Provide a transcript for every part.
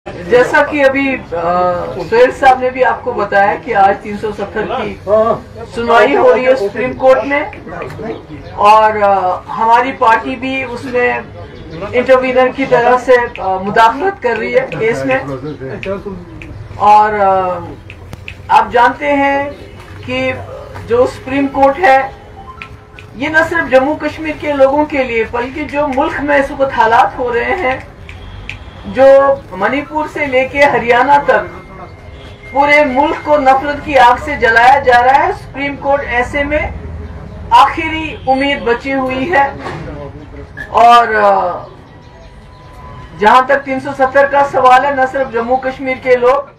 जैसा कि अभी सोहेल साहब ने भी आपको बताया कि आज 370 की सुनवाई हो रही है सुप्रीम कोर्ट में और हमारी पार्टी भी उसमें इंटरवीनर की तरह से मुदाखलत कर रही है केस में। और आप जानते हैं कि जो सुप्रीम कोर्ट है ये न सिर्फ जम्मू कश्मीर के लोगों के लिए बल्कि जो मुल्क में इस वक्त हालात हो रहे हैं, जो मणिपुर से लेके हरियाणा तक पूरे मुल्क को नफरत की आग से जलाया जा रहा है। सुप्रीम कोर्ट ऐसे में आखिरी उम्मीद बची हुई है और जहां तक 370 का सवाल है, न सिर्फ जम्मू कश्मीर के लोग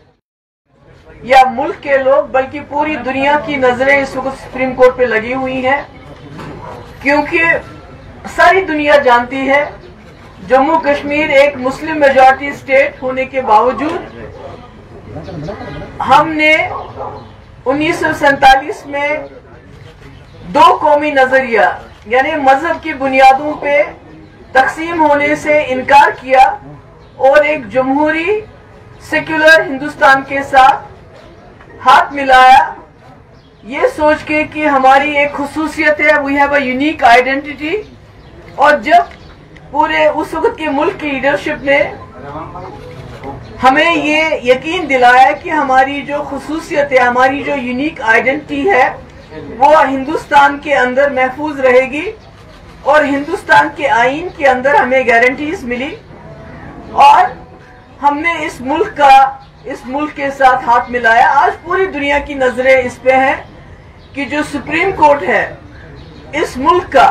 या मुल्क के लोग बल्कि पूरी दुनिया की नजरें इस वक्त सुप्रीम कोर्ट पे लगी हुई हैं, क्योंकि सारी दुनिया जानती है जम्मू कश्मीर एक मुस्लिम मेजॉरिटी स्टेट होने के बावजूद हमने 1947 में दो कौमी नजरिया यानी मजहब की बुनियादों पे तकसीम होने से इनकार किया और एक जमहूरी सेक्युलर हिंदुस्तान के साथ हाथ मिलाया, ये सोच के कि हमारी एक खुसूसियत है, we have a unique identity. और जब पूरे उस वक्त के मुल्क की लीडरशिप ने हमें ये यकीन दिलाया कि हमारी जो खुसूसियत है, हमारी जो यूनिक आइडेंटिटी है वो हिंदुस्तान के अंदर महफूज रहेगी और हिंदुस्तान के आईन के अंदर हमें गारंटीज मिली और हमने इस मुल्क के साथ हाथ मिलाया। आज पूरी दुनिया की नजरें इस पे हैं कि जो सुप्रीम कोर्ट है इस मुल्क का,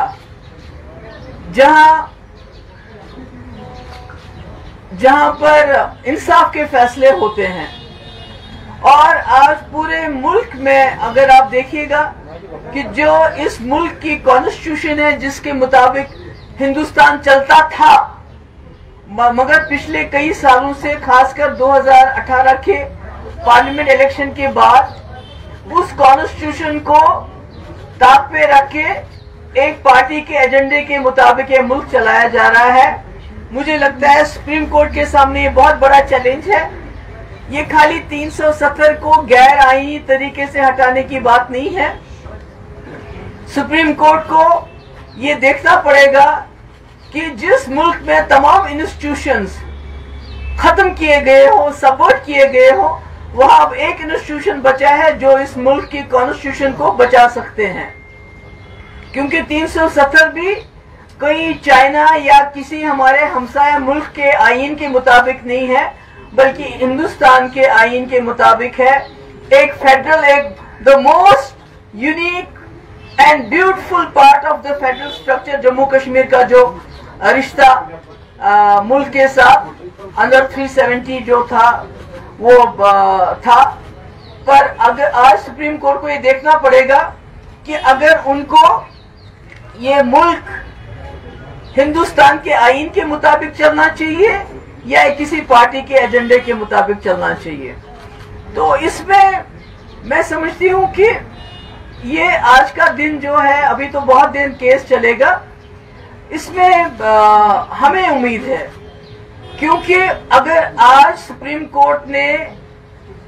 जहां पर इंसाफ के फैसले होते हैं। और आज पूरे मुल्क में अगर आप देखिएगा कि जो इस मुल्क की कॉन्स्टिट्यूशन है जिसके मुताबिक हिंदुस्तान चलता था, मगर पिछले कई सालों से खासकर 2018 के पार्लियामेंट इलेक्शन के बाद उस कॉन्स्टिट्यूशन को ताक पे रख के एक पार्टी के एजेंडे के मुताबिक ये मुल्क चलाया जा रहा है। मुझे लगता है सुप्रीम कोर्ट के सामने ये बहुत बड़ा चैलेंज है। ये खाली 370 को गैर आईनी तरीके से हटाने की बात नहीं है। सुप्रीम कोर्ट को ये देखना पड़ेगा कि जिस मुल्क में तमाम इंस्टीट्यूशंस खत्म किए गए हो, सबवर्ट किए गए हो, वहां अब एक इंस्टीट्यूशन बचा है जो इस मुल्क की कॉन्स्टिट्यूशन को बचा सकते हैं। क्योंकि 370 भी कोई चाइना या किसी हमारे हमसाया मुल्क के आईन के मुताबिक नहीं है, बल्कि हिंदुस्तान के आईन के मुताबिक है। एक फेडरल, एक the most unique and beautiful part of the federal structure Jammu Kashmir का जो रिश्ता मुल्क के साथ अंडर 370 जो था वो था। पर अगर आज सुप्रीम कोर्ट को ये देखना पड़ेगा कि अगर उनको ये मुल्क हिंदुस्तान के आईन के मुताबिक चलना चाहिए या किसी पार्टी के एजेंडे के मुताबिक चलना चाहिए। तो इसमें मैं समझती हूं कि ये आज का दिन जो है, अभी तो बहुत दिन केस चलेगा, इसमें हमें उम्मीद है, क्योंकि अगर आज सुप्रीम कोर्ट ने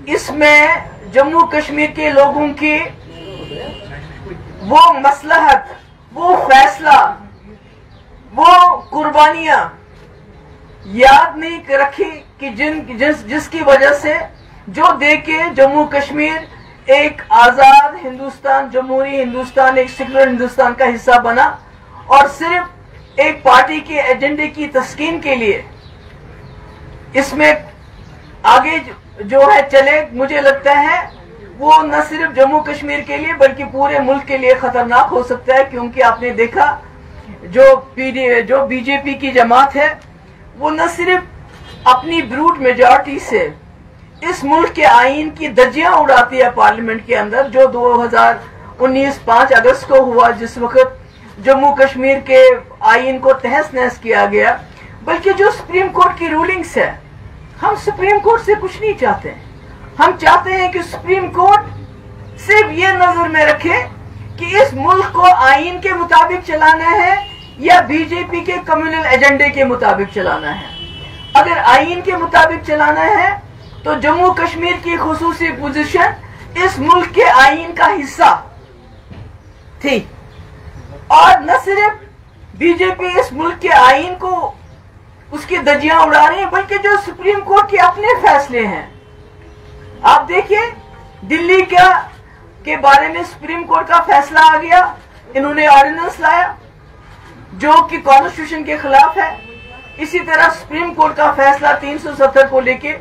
इसमें जम्मू कश्मीर के लोगों की वो मसलहत, वो फैसला, वो कुर्बानियां याद नहीं रखी कि जिसकी वजह से जो देके जम्मू कश्मीर एक आजाद हिंदुस्तान, जमहूरी हिंदुस्तान, एक सेक्युलर हिंदुस्तान का हिस्सा बना और सिर्फ एक पार्टी के एजेंडे की तस्कीन के लिए इसमें आगे जो है चले, मुझे लगता है वो न सिर्फ जम्मू कश्मीर के लिए बल्कि पूरे मुल्क के लिए खतरनाक हो सकता है। क्योंकि आपने देखा जो बीजेपी की जमात है वो न सिर्फ अपनी ब्रूट मेजॉरिटी से इस मुल्क के आईन की धज्जियां उड़ाती है पार्लियामेंट के अंदर, जो 2019 5 अगस्त को हुआ, जिस वक्त जम्मू कश्मीर के आईन को तहस नहस किया गया, बल्कि जो सुप्रीम कोर्ट की रूलिंग्स है, हम सुप्रीम कोर्ट से कुछ नहीं चाहते हैं। हम चाहते हैं कि सुप्रीम कोर्ट सिर्फ ये नजर में रखे कि इस मुल्क को आईन के मुताबिक चलाना है या बीजेपी के कम्युनल एजेंडे के मुताबिक चलाना है। अगर आइन के मुताबिक चलाना है तो जम्मू कश्मीर की खुसूसी पोजीशन इस मुल्क के आइन का हिस्सा थी। और न सिर्फ बीजेपी इस मुल्क के आइन को उसकी धज्जियां उड़ा रही है, बल्कि जो सुप्रीम कोर्ट के अपने फैसले हैं, आप देखिए दिल्ली के बारे में सुप्रीम कोर्ट का फैसला आ गया, इन्होंने ऑर्डिनेंस लाया जो कि कॉन्स्टिट्यूशन के खिलाफ है। इसी तरह सुप्रीम कोर्ट का फैसला 370 को लेके,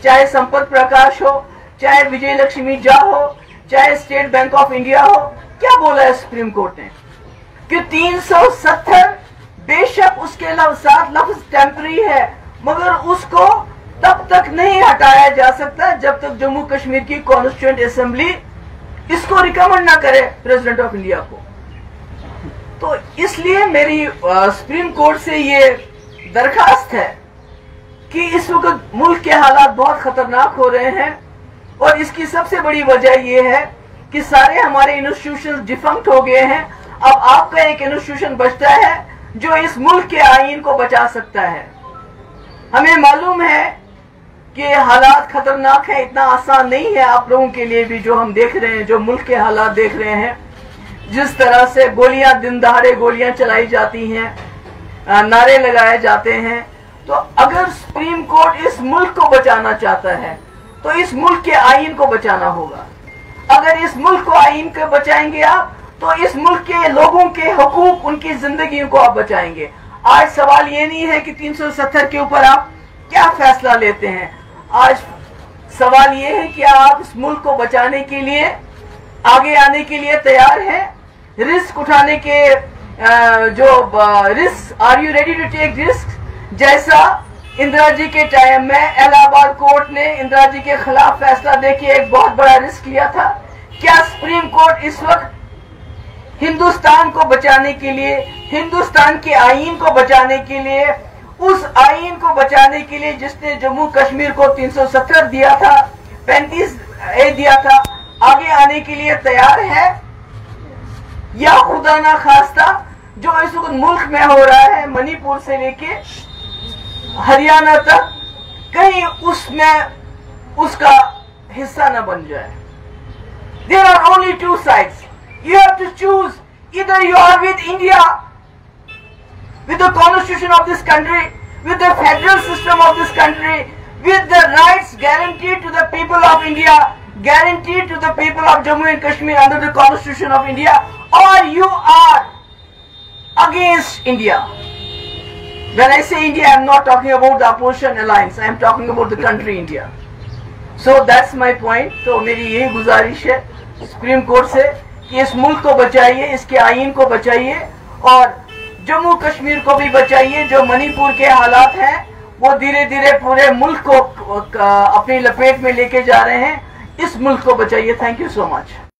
चाहे संपत प्रकाश हो, चाहे विजय लक्ष्मी झा हो, चाहे स्टेट बैंक ऑफ इंडिया हो, क्या बोला है सुप्रीम कोर्ट ने कि 370 बेशक उसके साथ लफ्ज टेम्पररी है, मगर उसको तब तक नहीं हटाया जा सकता जब तक जम्मू कश्मीर की कॉन्स्टिट्यूएंट असेंबली इसको रिकमेंड ना करे प्रेसिडेंट ऑफ इंडिया को। तो इसलिए मेरी सुप्रीम कोर्ट से ये दरखास्त है कि इस वक्त मुल्क के हालात बहुत खतरनाक हो रहे हैं, और इसकी सबसे बड़ी वजह यह है कि सारे हमारे इंस्टीट्यूशन डिफंक्ट हो गए हैं। अब आपका एक इंस्टीट्यूशन बचता है जो इस मुल्क के आईन को बचा सकता है। हमें मालूम है कि हालात खतरनाक है, इतना आसान नहीं है आप लोगों के लिए भी, जो हम देख रहे हैं, जो मुल्क के हालात देख रहे हैं, जिस तरह से गोलियां दिन दहाड़े गोलियां चलाई जाती हैं, नारे लगाए जाते हैं। तो अगर सुप्रीम कोर्ट इस मुल्क को बचाना चाहता है तो इस मुल्क के आईन को बचाना होगा। अगर इस मुल्क को आईन को बचाएंगे आप तो इस मुल्क के लोगों के हकूक, उनकी जिंदगी को आप बचाएंगे। आज सवाल ये नहीं है कि 370 के ऊपर आप क्या फैसला लेते हैं, आज सवाल ये है कि आप इस मुल्क को बचाने के लिए आगे आने के लिए तैयार हैं, रिस्क उठाने के जो risk, are you ready to take risk. जैसा इंदिरा जी के टाइम में इलाहाबाद कोर्ट ने इंदिरा जी के खिलाफ फैसला देके एक बहुत बड़ा रिस्क लिया था। क्या सुप्रीम कोर्ट इस वक्त हिंदुस्तान को बचाने के लिए, हिंदुस्तान के आईन को बचाने के लिए, उस आईन को बचाने के लिए जिसने जम्मू कश्मीर को 370 दिया था, 35A दिया था, आगे आने के लिए तैयार है? या खुदा ना खास्ता जो इस वक्त मुल्क में हो रहा है, मणिपुर से लेके हरियाणा तक, कहीं उसमें उसका हिस्सा न बन जाए। There are only two sides. You have to choose. Either you are with India, with the constitution of this country, with the federal system of this country, with the rights guaranteed to the people of India, guaranteed to the people of Jammu and Kashmir under the constitution of India, or you are against India. When I say India, I am not talking about the opposition alliance. I am talking about the country India. So that's my point. तो मेरी यही गुजारिश है supreme court से कि इस मुल्क को बचाइए, इसके आईन को बचाइए, और जम्मू कश्मीर को भी बचाइए। जो मणिपुर के हालात हैं वो धीरे धीरे पूरे मुल्क को अपनी लपेट में लेके जा रहे हैं। इस मुल्क को बचाइए। Thank you so much.